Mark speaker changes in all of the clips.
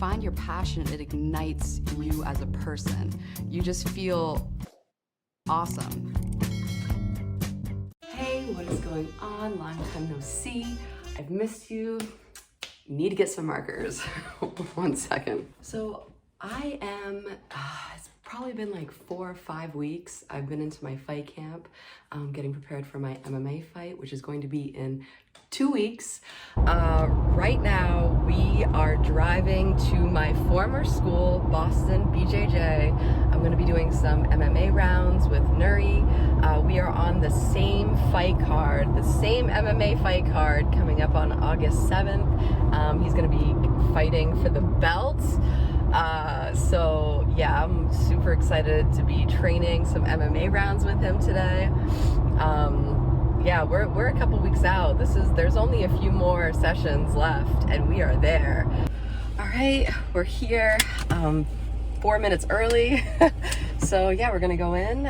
Speaker 1: find your passion, it ignites you as a person. You just feel awesome. Hey, what is going on? Long time no see. I've missed you. Need to get some markers. 1 second. So I am, it's probably been like 4 or 5 weeks. I've been into my fight camp, getting prepared for my MMA fight, which is going to be in 2 weeks. Right now, we are driving to my former school, Boston BJJ. I'm going to be doing some MMA rounds with Nuri. We are on the same fight card, the same MMA fight card coming up on August 7th. He's going to be fighting for the belt. So yeah, I'm super excited to be training some MMA rounds with him today. Yeah, we're a couple weeks out. There's only a few more sessions left and we are there. All right, we're here 4 minutes early. So yeah, we're gonna go in.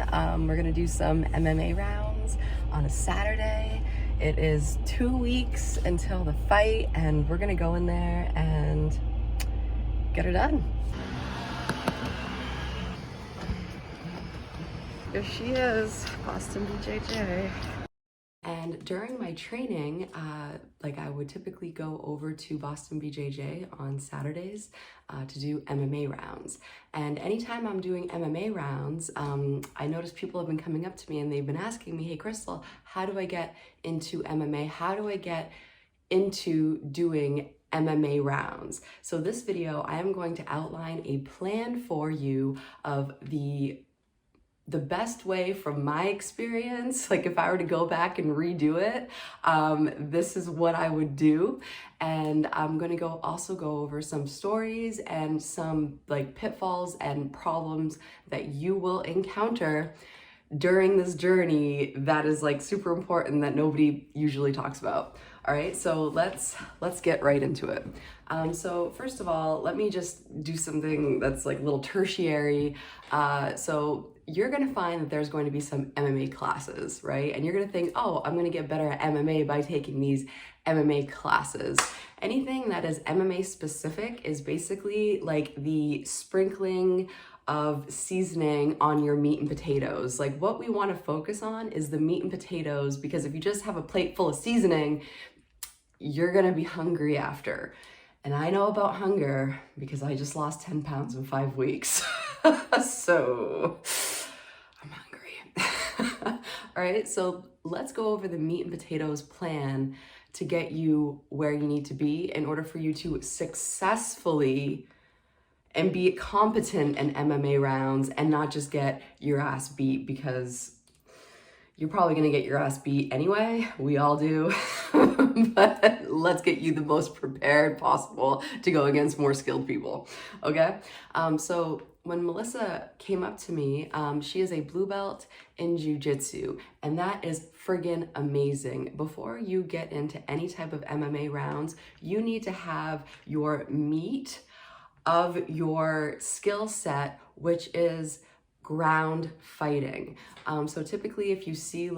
Speaker 1: We're gonna do some MMA rounds on a Saturday. It is 2 weeks until the fight and we're gonna go in there and get her done. Here she is, Boston BJJ. And during my training, I would typically go over to Boston BJJ on Saturdays to do MMA rounds. And anytime I'm doing MMA rounds, I notice people have been coming up to me and they've been asking me, hey Crystal, how do I get into MMA? How do I get into doing MMA rounds? So this video, I am going to outline a plan for you of the best way from my experience. Like if I were to go back and redo it, this is what I would do. And I'm gonna also go over some stories and some like pitfalls and problems that you will encounter during this journey that is like super important that nobody usually talks about. All right, so let's get right into it. So first of all, let me just do something that's like a little tertiary. So you're gonna find that there's going to be some MMA classes, right? And you're gonna think, oh, I'm gonna get better at MMA by taking these MMA classes. Anything that is MMA specific is basically like the sprinkling of seasoning on your meat and potatoes. Like what we wanna focus on is the meat and potatoes, because if you just have a plate full of seasoning, you're gonna be hungry after. And I know about hunger because I just lost 10 pounds in 5 weeks. So I'm hungry. All right, so let's go over the meat and potatoes plan to get you where you need to be in order for you to successfully and be competent in MMA rounds and not just get your ass beat, because you're probably gonna get your ass beat anyway. We all do. But let's get you the most prepared possible to go against more skilled people, okay? So when Melissa came up to me, she is a blue belt in Jujitsu, and that is friggin' amazing. Before you get into any type of MMA rounds, you need to have your meat of your skill set, which is ground fighting. So typically if you see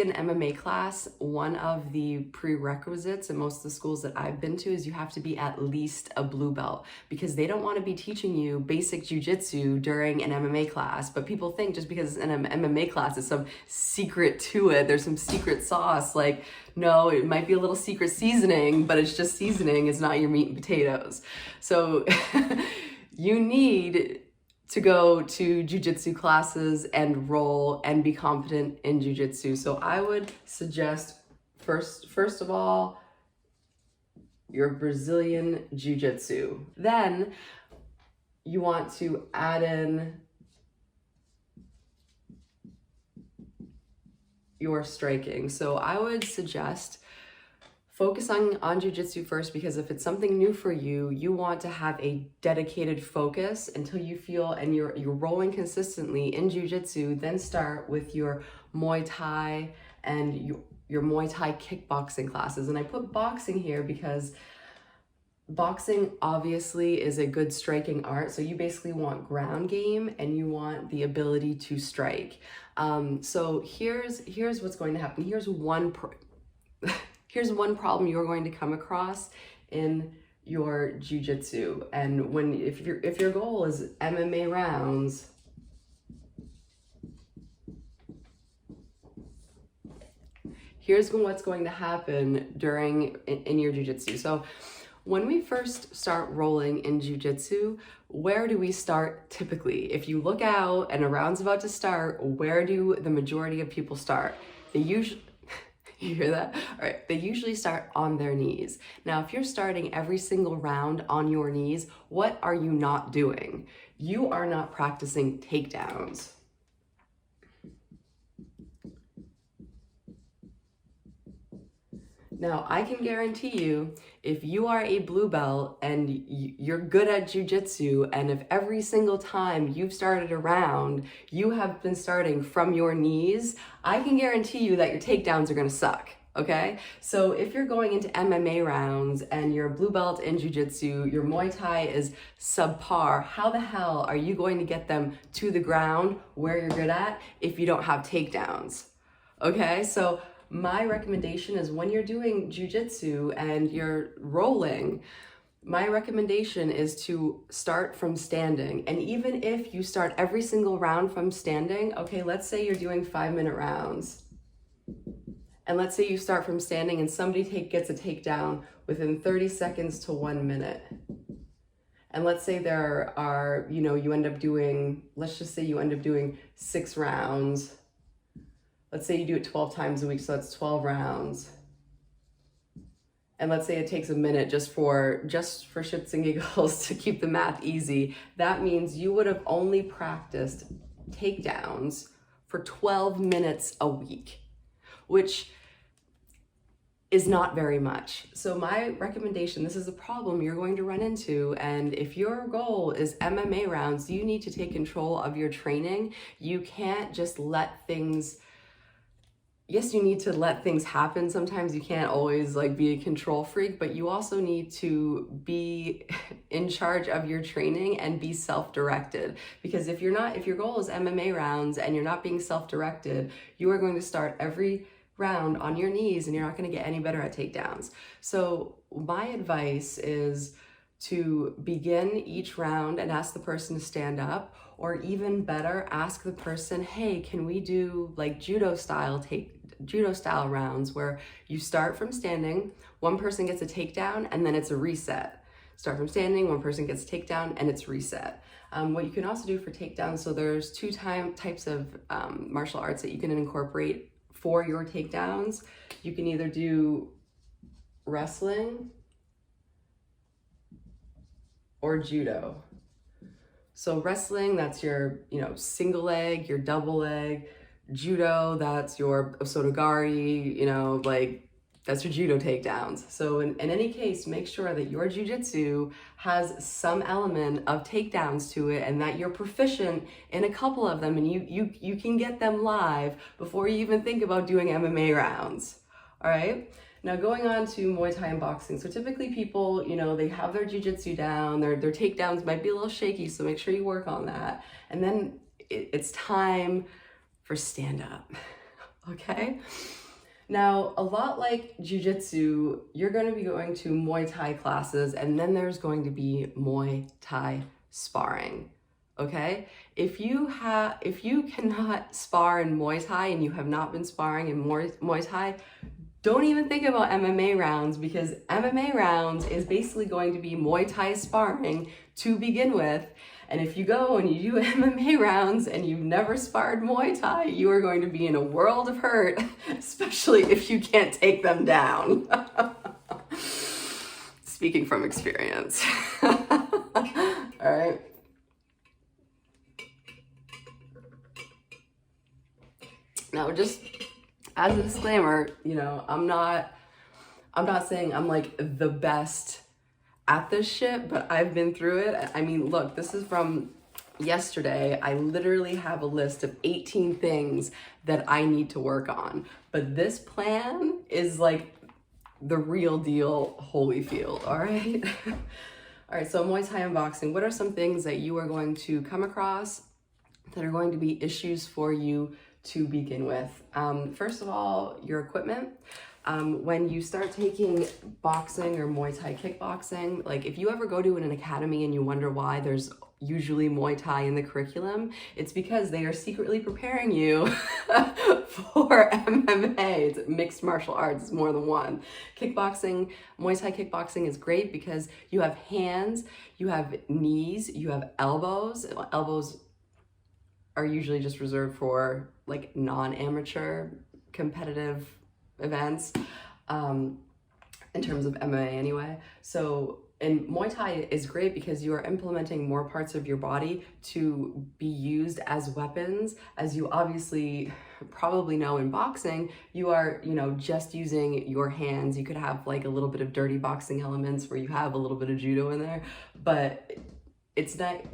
Speaker 1: an MMA class, one of the prerequisites in most of the schools that I've been to is you have to be at least a blue belt, because they don't want to be teaching you basic jujitsu during an MMA class. But people think just because it's an MMA class, there's some secret to it. There's some secret sauce. Like, no, it might be a little secret seasoning, but it's just seasoning. It's not your meat and potatoes. So you need to go to jujitsu classes and roll and be competent in jujitsu. So I would suggest first of all, your Brazilian jiu-jitsu. Then you want to add in your striking. So I would suggest focusing on jiu-jitsu first, because if it's something new for you, you want to have a dedicated focus until you feel and you're rolling consistently in jiu-jitsu. Then start with your Muay Thai and your Muay Thai kickboxing classes. And I put boxing here because boxing obviously is a good striking art. So you basically want ground game and you want the ability to strike. So here's what's going to happen. Here's one problem you're going to come across in your jujitsu. And if your goal is MMA rounds, here's what's going to happen in your jujitsu. So when we first start rolling in jujitsu, where do we start typically? If you look out and a round's about to start, where do the majority of people start? They usually, you hear that? All right, they usually start on their knees. Now, if you're starting every single round on your knees, what are you not doing? You are not practicing takedowns. Now, I can guarantee you, if you are a blue belt and you're good at jujitsu, and if every single time you've started a round, you have been starting from your knees, I can guarantee you that your takedowns are gonna suck, okay? So if you're going into MMA rounds and you're a blue belt in jujitsu, your Muay Thai is subpar, how the hell are you going to get them to the ground where you're good at if you don't have takedowns, okay? So my recommendation is when you're doing jujitsu and you're rolling, my recommendation is to start from standing. And even if you start every single round from standing, okay, let's say you're doing 5-minute rounds. And let's say you start from standing and somebody gets a takedown within 30 seconds to 1 minute. And let's say there are, you end up doing, let's just say you end up doing 6 rounds. Let's say you do it 12 times a week, so that's 12 rounds. And let's say it takes a minute just for shits and giggles to keep the math easy. That means you would have only practiced takedowns for 12 minutes a week, which is not very much. So my recommendation, this is a problem you're going to run into, and if your goal is MMA rounds, you need to take control of your training. You can't just let things, yes, you need to let things happen. Sometimes you can't always be a control freak, but you also need to be in charge of your training and be self-directed. Because if your goal is MMA rounds and you're not being self-directed, you are going to start every round on your knees and you're not going to get any better at takedowns. So my advice is to begin each round and ask the person to stand up, or even better, ask the person, hey, can we do judo style rounds where you start from standing, one person gets a takedown, and then it's a reset. Start from standing, one person gets a takedown, and it's reset. What you can also do for takedowns, so there's 2 types of martial arts that you can incorporate for your takedowns. You can either do wrestling or judo. So wrestling, that's your single leg, your double leg. Judo, that's your osotogari, that's your judo takedowns. So in any case, make sure that your jujitsu has some element of takedowns to it and that you're proficient in a couple of them, and you can get them live before you even think about doing MMA rounds, all right? Now going on to Muay Thai and boxing. So typically people, they have their jujitsu down, their takedowns might be a little shaky, so make sure you work on that. And then it's time for stand up, okay? Now, a lot like jujitsu, you're going to be going to Muay Thai classes, and then there's going to be Muay Thai sparring, okay? If you cannot spar in Muay Thai and you have not been sparring in Muay Thai, don't even think about MMA rounds, because MMA rounds is basically going to be Muay Thai sparring to begin with. And if you go and you do MMA rounds and you've never sparred Muay Thai, you are going to be in a world of hurt, especially if you can't take them down. Speaking from experience. All right. Now, just as a disclaimer, I'm not saying I'm the best at this shit, but I've been through it. I mean, look, this is from yesterday. I literally have a list of 18 things that I need to work on, but this plan is the real deal Holyfield, all right? All right, so Muay Thai and boxing, what are some things that you are going to come across that are going to be issues for you to begin with? First of all, your equipment. When you start taking boxing or Muay Thai kickboxing, like if you ever go to an academy and you wonder why there's usually Muay Thai in the curriculum, it's because they are secretly preparing you for MMA. It's mixed martial arts, it's more than one. Kickboxing, Muay Thai kickboxing is great because you have hands, you have knees, you have elbows. Elbows are usually just reserved for like non-amateur competitive events, in terms of MMA anyway. So, and Muay Thai is great because you are implementing more parts of your body to be used as weapons. As you obviously probably know in boxing, you are, you know, just using your hands. You could have like a little bit of dirty boxing elements where you have a little bit of judo in there, but it's not,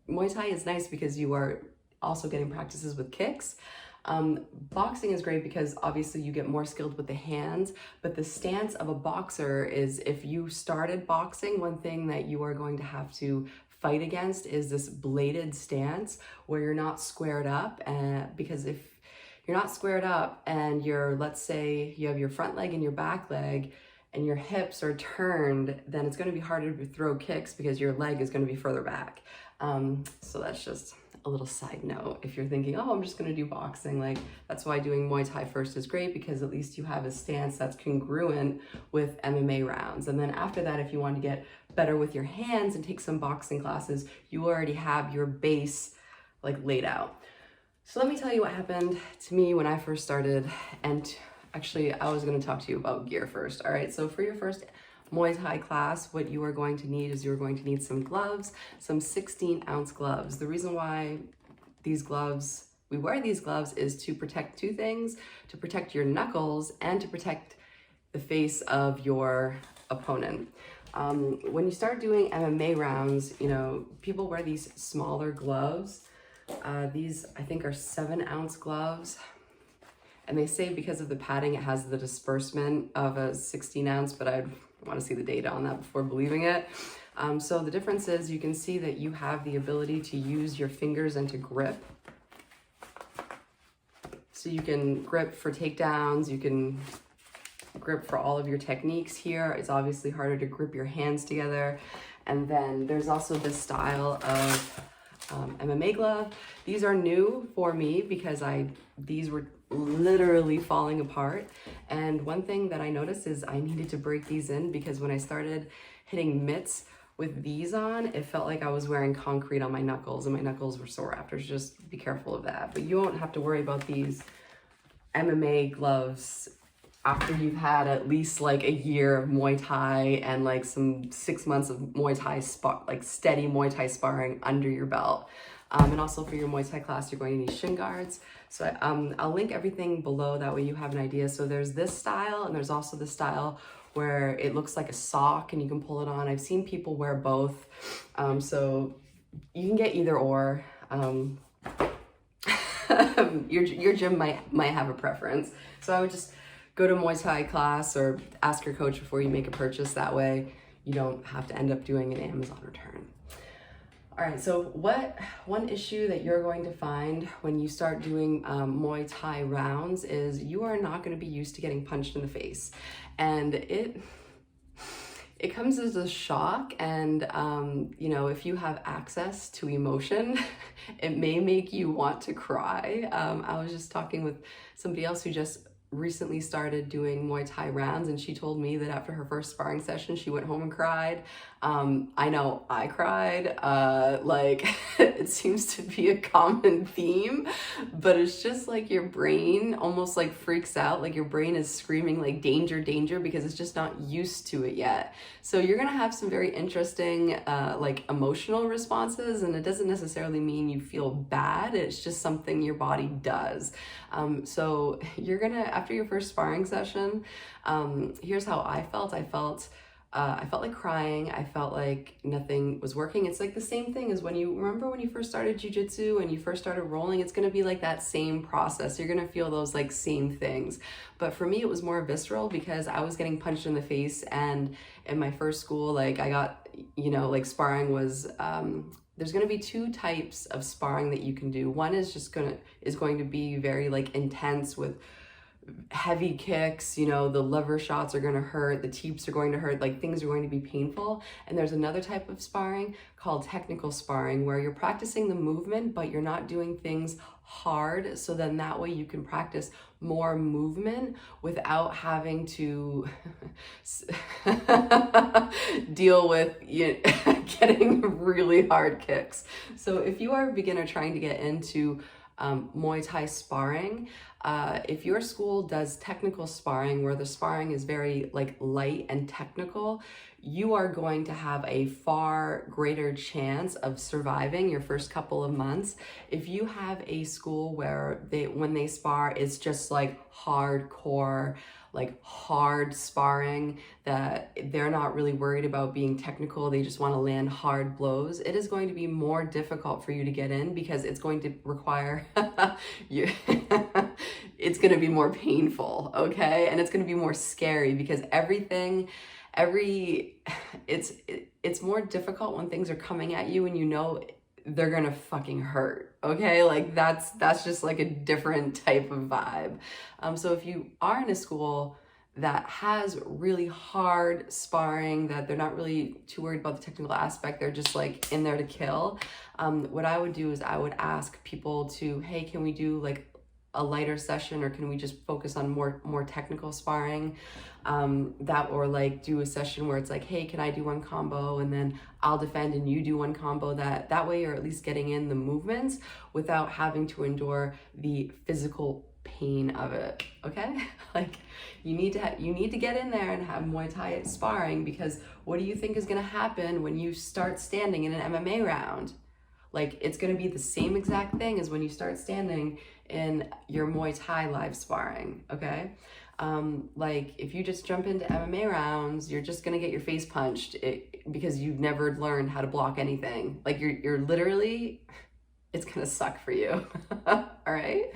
Speaker 1: Muay Thai is nice because you are also getting practices with kicks. Boxing is great because obviously you get more skilled with the hands, but the stance of a boxer is, if you started boxing, one thing that you are going to have to fight against is this bladed stance where you're not squared up. And because if you're not squared up and you're, let's say you have your front leg and your back leg and your hips are turned, then it's going to be harder to throw kicks because your leg is going to be further back. So that's just a little side note. If you're thinking, oh, I'm just going to do boxing, like that's why doing Muay Thai first is great, because at least you have a stance that's congruent with MMA rounds. And then after that, if you want to get better with your hands and take some boxing classes, you already have your base like laid out. So let me tell you what happened to me when I first started. And actually, I was going to talk to you about gear first. All right. So for your first Muay Thai class, what you are going to need is you're going to need some gloves, some 16-ounce gloves. The reason why these gloves, we wear these gloves, is to protect two things: to protect your knuckles and to protect the face of your opponent. When you start doing MMA rounds, you know, people wear these smaller gloves. These, I think, are 7-ounce gloves. And they say because of the padding, it has the disbursement of a 16-ounce, but I'd want to see the data on that before believing it. So the difference is you can see that you have the ability to use your fingers and to grip. So you can grip for takedowns, you can grip for all of your techniques here. It's obviously harder to grip your hands together. And then there's also this style of MMA glove. These are new for me because these were literally falling apart. And one thing that I noticed is I needed to break these in, because when I started hitting mitts with these on, it felt like I was wearing concrete on my knuckles, and my knuckles were sore after. Just be careful of that. But you won't have to worry about these MMA gloves after you've had at least like a year of Muay Thai and like some 6 months of Muay Thai like steady Muay Thai sparring under your belt. And also for your Muay Thai class, you're going to need Shin Guards. So I'll link everything below, that way you have an idea. So there's this style, and there's also the style where it looks like a sock and you can pull it on. I've seen people wear both. So you can get either or. Your gym might have a preference. So I would just go to Muay Thai class or ask your coach before you make a purchase. That way you don't have to end up doing an Amazon return. All right, so one issue that you're going to find when you start doing Muay Thai rounds is you are not going to be used to getting punched in the face. And it comes as a shock, and you know, if you have access to emotion, it may make you want to cry. I was just talking with somebody else who just recently started doing Muay Thai rounds, and she told me that after her first sparring session, she went home and cried. I know I cried. Like it seems to be a common theme, but it's just like your brain almost like freaks out. Like your brain is screaming like danger, danger, because it's just not used to it yet. So you're gonna have some very interesting like emotional responses, and it doesn't necessarily mean you feel bad. It's just something your body does. So you're gonna, after your first sparring session, here's how I felt. I felt like crying. I felt like nothing was working. It's like the same thing as when you first started Jujitsu and you first started rolling. It's going to be like that same process. You're going to feel those like same things. But for me, it was more visceral because I was getting punched in the face. And in my first school, like I got, you know, like sparring was, there's going to be two types of sparring that you can do. One is going to be very like intense with heavy kicks, you know, the lever shots are going to hurt, the teeps are going to hurt, like things are going to be painful. And there's another type of sparring called technical sparring, where you're practicing the movement, but you're not doing things hard. So then that way you can practice more movement without having to deal with getting really hard kicks. So if you are a beginner trying to get into Muay Thai sparring, if your school does technical sparring, where the sparring is very like light and technical, you are going to have a far greater chance of surviving your first couple of months. If you have a school where when they spar, it's just like hardcore, like hard sparring, that they're not really worried about being technical, they just want to land hard blows, it is going to be more difficult for you to get in, because it's going to require you it's going to be more painful, okay? And it's going to be more scary, because it's more difficult when things are coming at you and you know they're gonna fucking hurt, okay? Like that's just like a different type of vibe. So if you are in a school that has really hard sparring, that they're not really too worried about the technical aspect, they're just like in there to kill, what I would do is I would ask people to, hey, can we do like a lighter session, or can we just focus on more technical sparring, or like do a session where it's like, hey, can I do one combo and then I'll defend and you do one combo. That way you're at least getting in the movements without having to endure the physical pain of it, okay? Like you need to get in there and have Muay Thai sparring, because what do you think is going to happen when you start standing in an MMA round? Like it's going to be the same exact thing as when you start standing in your Muay Thai live sparring, okay? Like if you just jump into MMA rounds, you're just going to get your face punched because you've never learned how to block anything. Like you're literally, it's going to suck for you. All right?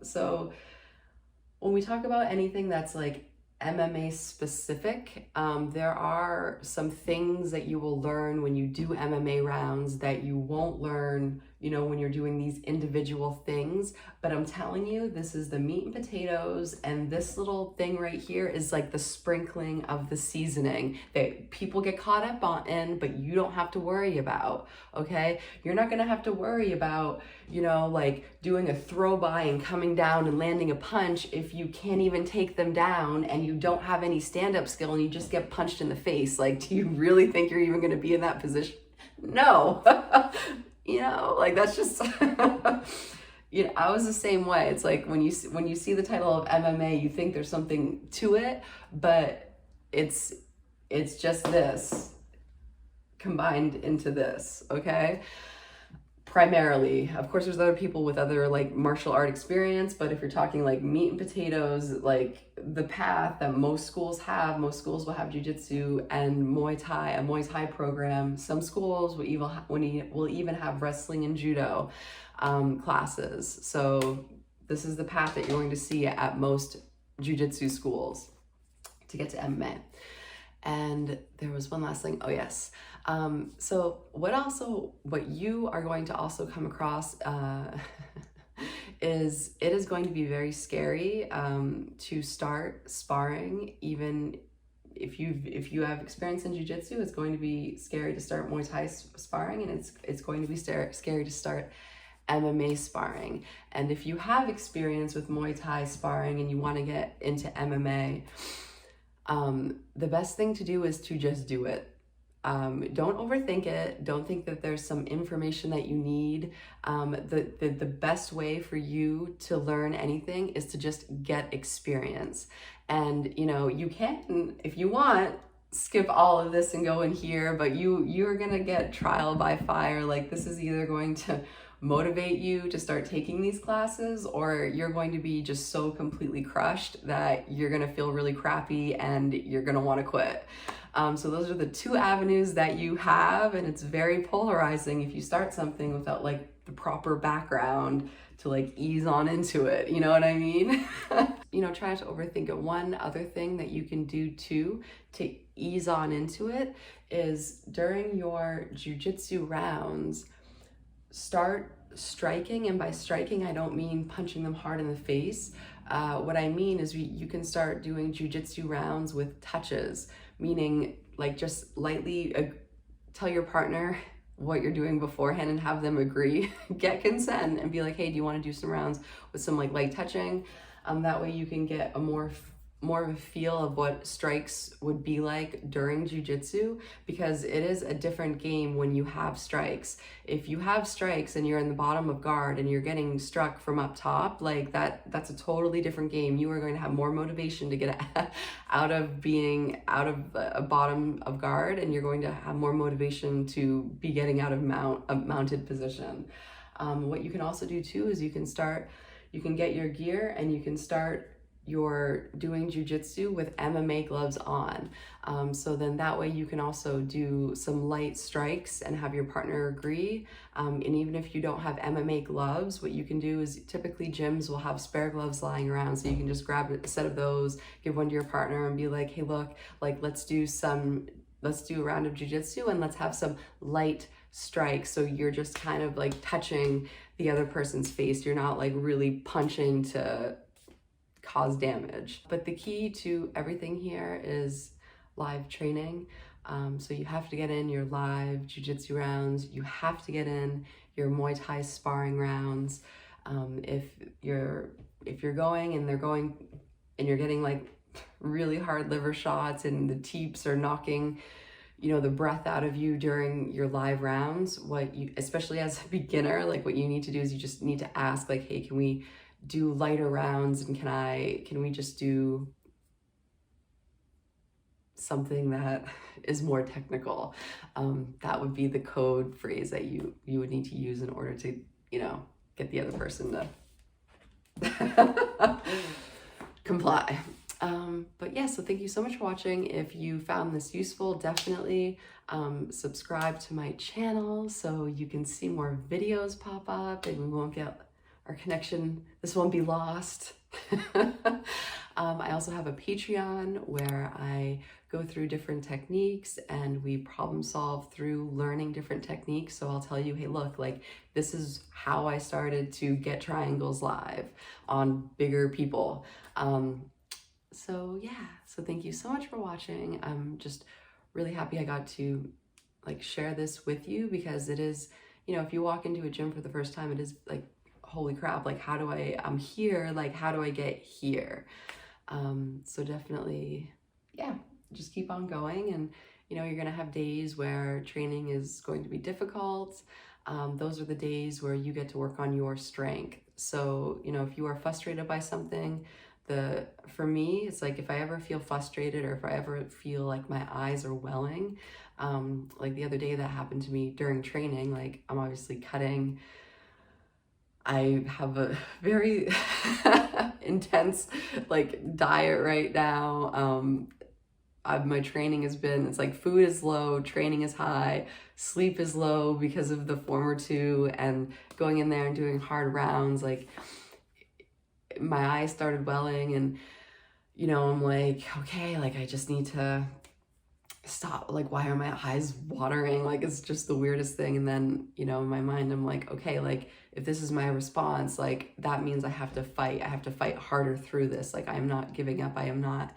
Speaker 1: So when we talk about anything that's like MMA specific, there are some things that you will learn when you do MMA rounds that you won't learn, you know, when you're doing these individual things. But I'm telling you, this is the meat and potatoes, and this little thing right here is like the sprinkling of the seasoning that people get caught up in, but you don't have to worry about, okay? You're not gonna have to worry about, you know, like doing a throw by and coming down and landing a punch if you can't even take them down and you don't have any stand-up skill and you just get punched in the face. Like, do you really think you're even gonna be in that position? No. You know, like that's just, you know, I was the same way. It's like when you see the title of MMA, you think there's something to it, but it's just this combined into this, okay? Primarily. Of course, there's other people with other like martial art experience, but if you're talking like meat and potatoes, like the path that most schools will have Jujitsu and Muay Thai, a Muay Thai program. Some schools will even have wrestling and Judo classes. So this is the path that you're going to see at most Jujitsu schools to get to MMA. And there was one last thing. Oh yes. So what you are going to also come across is it is going to be very scary to start sparring. Even if you have experience in Jiu-Jitsu, it's going to be scary to start Muay Thai sparring, and it's going to be scary to start MMA sparring. And if you have experience with Muay Thai sparring and you want to get into MMA, the best thing to do is to just do it. Don't overthink it. Don't think that there's some information that you need. The best way for you to learn anything is to just get experience. And, you know, you can, if you want, skip all of this and go in here, but you're going to get trial by fire. Like this is either going to motivate you to start taking these classes, or you're going to be just so completely crushed that you're going to feel really crappy and you're going to want to quit. So those are the two avenues that you have, and it's very polarizing if you start something without like the proper background to like ease on into it. You know what I mean? You know, try not to overthink it. One other thing that you can do too to ease on into it is during your jiu-jitsu rounds, start striking, and by striking I don't mean punching them hard in the face. What I mean is you can start doing jujitsu rounds with touches, meaning like just lightly tell your partner what you're doing beforehand and have them agree, get consent, and be like, hey, do you want to do some rounds with some like light touching? That way you can get a more of a feel of what strikes would be like during jujitsu, because it is a different game when you have strikes. If you have strikes and you're in the bottom of guard and you're getting struck from up top, like that's a totally different game. You are going to have more motivation to get out of being out of a bottom of guard, and you're going to have more motivation to be getting out of a mounted position. What you can also do too is you can get your gear and you can start you're doing jujitsu with MMA gloves on. So then that way you can also do some light strikes and have your partner agree. And even if you don't have MMA gloves, what you can do is typically gyms will have spare gloves lying around. So you can just grab a set of those, give one to your partner and be like, hey, look, like let's do a round of jujitsu and let's have some light strikes. So you're just kind of like touching the other person's face. You're not like really punching to cause damage. But the key to everything here is live training. So you have to get in your live jujitsu rounds. You have to get in your Muay Thai sparring rounds. If you're going and they're going and you're getting like really hard liver shots and the teeps are knocking, you know, the breath out of you during your live rounds, especially as a beginner, like what you need to do is you just need to ask like, hey, can we do lighter rounds, and can we just do something that is more technical? That would be the code phrase that you would need to use in order to, you know, get the other person to comply. But yeah, so thank you so much for watching. If you found this useful, definitely subscribe to my channel so you can see more videos pop up and we won't get our connection, this won't be lost. I also have a Patreon where I go through different techniques and we problem solve through learning different techniques. So I'll tell you, hey, look, like this is how I started to get triangles live on bigger people. So yeah, so thank you so much for watching. I'm just really happy I got to like share this with you, because it is, you know, if you walk into a gym for the first time, it is like, holy crap, like I'm here, like how do I get here? So definitely, yeah, just keep on going. And you know, you're gonna have days where training is going to be difficult. Those are the days where you get to work on your strength. So, you know, if you are frustrated by something, for me, it's like if I ever feel frustrated or if I ever feel like my eyes are welling, like the other day that happened to me during training, like I'm obviously cutting. I have a very intense like diet right now. My training has been, it's like food is low, training is high, sleep is low because of the former two, and going in there and doing hard rounds, like my eyes started welling and, you know, I'm like, okay, like I just need to stop, like why are my eyes watering? Like it's just the weirdest thing. And then, you know, in my mind I'm like, okay, like if this is my response, like that means I have to fight harder through this. Like I'm not giving up. I am not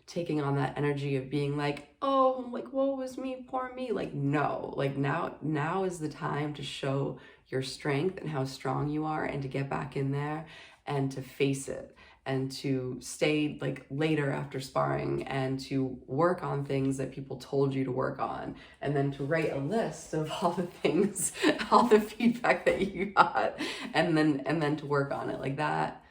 Speaker 1: taking on that energy of being like, oh, like woe was me, poor me. Like no, like now is the time to show your strength and how strong you are, and to get back in there and to face it, and to stay like later after sparring and to work on things that people told you to work on, and then to write a list of all the things, all the feedback that you got, and then to work on it like that.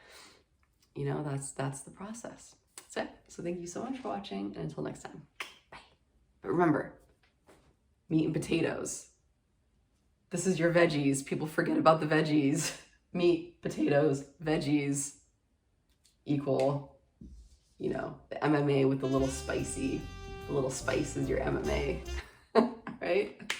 Speaker 1: You know, that's the process. That's it. So thank you so much for watching, and until next time, bye. But remember, meat and potatoes. This is your veggies. People forget about the veggies. Meat, potatoes, veggies equal, you know, the MMA with the little spicy. The little spice is your MMA, right?